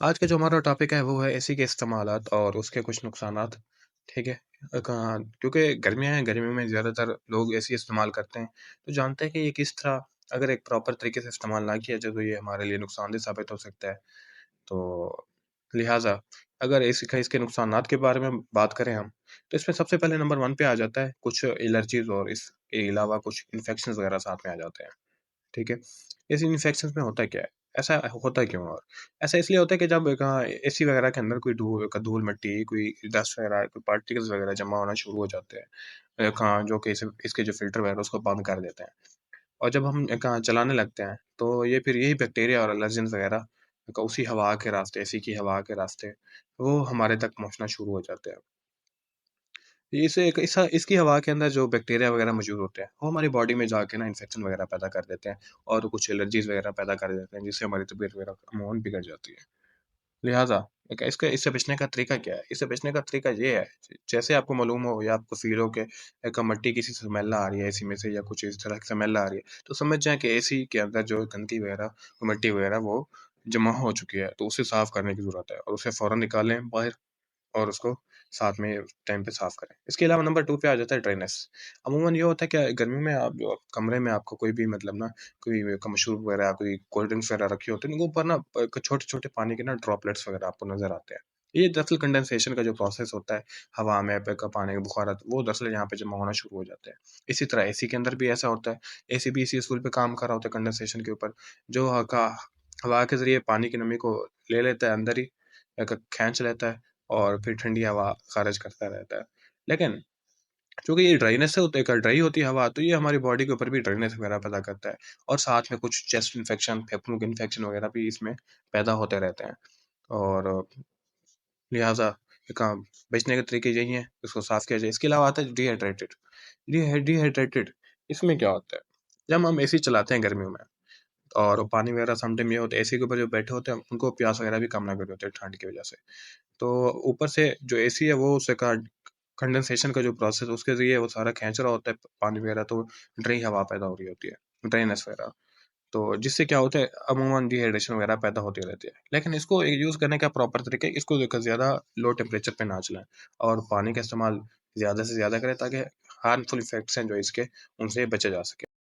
आज का जो हमारा टॉपिक है वो है एसी के इस्तेमालात और उसके कुछ नुकसानात, ठीक है? कहाँ क्योंकि गर्मियाँ हैं, गर्मियों में ज़्यादातर लोग एसी इस्तेमाल करते हैं, तो जानते हैं कि ये किस तरह अगर एक प्रॉपर तरीके से इस्तेमाल ना किया जाए तो ये हमारे लिए नुकसानदेह साबित हो सकता है। तो लिहाज़ा अगर एसी का इसके नुकसानात के बारे में बात करें हम, तो इसमें सबसे पहले नंबर 1 पे आ जाता है कुछ एलर्जीज़ और इसके अलावा कुछ इन्फेक्शंस वगैरह साथ में आ जाते हैं। ठीक है? इस इन्फेक्शंस में होता क्या है? ऐसा होता क्यों है? और ऐसा इसलिए होता है कि जब एसी वगैरह के अंदर कोई धूल-मिट्टी, कोई डस्ट वगैरह, कोई पार्टिकल्स वगैरह जमा होना शुरू हो जाते हैं। कहाँ जो कि इसके जो फ़िल्टर वगैरह उसको बंद कर देते हैं। और जब हम कहाँ चलाने लगते हैं, तो ये फिर यही बैक्टीरिया और एलर्जेंस वगैरह उसी हवा के रास्ते, एसी की हवा के रास्ते, वो हमारे तक पहुँचना शुरू हो जाते हैं। इसे एक इसा इसकी हवा के अंदर जो बैक्टीरिया वगैरह मौजूद होते हैं, वो हमारी बॉडी में जाके ना इन्फेक्शन वगैरह पैदा कर देते हैं और कुछ एलर्जीज़ वगैरह पैदा कर देते हैं, जिससे हमारी तबीयत वगैरह अमूमन बिगड़ जाती है। लिहाज़ा एक इससे बचने का तरीका क्या है? इससे बचने का तरीका ये है, जैसे आपको मालूम हो या आपको फ़ील हो कि एक मिट्टी की सी स्मेल आ रही है एसी में से या कुछ इस तरह की स्मेल आ रही है, तो समझ जाएँ कि एसी के अंदर जो गंदगी वगैरह, मिट्टी वगैरह वो जमा हो चुकी है, तो उसे साफ़ करने की ज़रूरत है और उसे फ़ौरन निकालें बाहर और उसको साथ में टाइम पे साफ़ करें। इसके अलावा नंबर 2 पे आ जाता है ड्राइनेस। अमूमन ये होता है कि गर्मियों में आप जो कमरे में आपको कोई भी मतलब ना कोई मशरूब वगैरह, कोई कोल्ड ड्रिंक्स वगैरह रखी होती है, उनके ऊपर ना छोटे-छोटे पानी के ना ड्रॉपलेट्स वगैरह आपको नज़र आते हैं। ये दरअसल कंडेंसेशन का जो प्रोसेस होता है, हवा में प पानी का बुखारात, वो दरअसल यहाँ पे जमा होना शुरू हो जाते हैं। इसी तरह एसी के अंदर भी ऐसा होता है। एसी भी इसी असूल पे काम कर रहा होता है कंडेंसेशन के ऊपर, जो हवा के ज़रिए पानी की नमी को ले लेता है अंदर ही, खींच लेता है और फिर ठंडी हवा ख़ारिज करता रहता है। लेकिन चूँकि ये ड्राइनेस से होता है ड्राई होती है हवा, तो ये हमारी बॉडी के ऊपर भी ड्राइनेस वग़ैरह पैदा करता है और साथ में कुछ चेस्ट इन्फेक्शन, फेफड़ों के इन्फेक्शन वग़ैरह भी इसमें पैदा होते रहते हैं और लिहाज़ा बचने के तरीके यही हैं, इसको साफ़ किया जाए। इसके अलावा आता है डिहाइड्रेटेड। डिहाइड्रेटेड इसमें क्या होता है? जब हम एसी चलाते हैं गर्मियों में और पानी वग़ैरह समटाइम ये होता है एसी के ऊपर जो बैठे होते हैं, उनको प्यास वग़ैरह भी कम लग रही होती है ठंड की वज़ह से। तो ऊपर से जो एसी है वो उसे का कंडेंसेशन का जो प्रोसेस है उसके ज़रिए वो सारा खींच रहा होता है पानी वगैरह, तो ड्राई हवा पैदा हो रही होती है, ड्राइनेस वगैरह। तो जिससे क्या होता है अमूमन डिहाइड्रेशन वगैरह पैदा होती रहती है। लेकिन इसको यूज़ करने का प्रॉपर तरीका है, इसको देखो ज़्यादा लो टेम्परेचर पे ना चलाएँ और पानी का इस्तेमाल ज़्यादा से ज़्यादा करें ताकि हार्मफुल इफ़ेक्ट्स हैं जो इसके, उनसे बचा जा सके।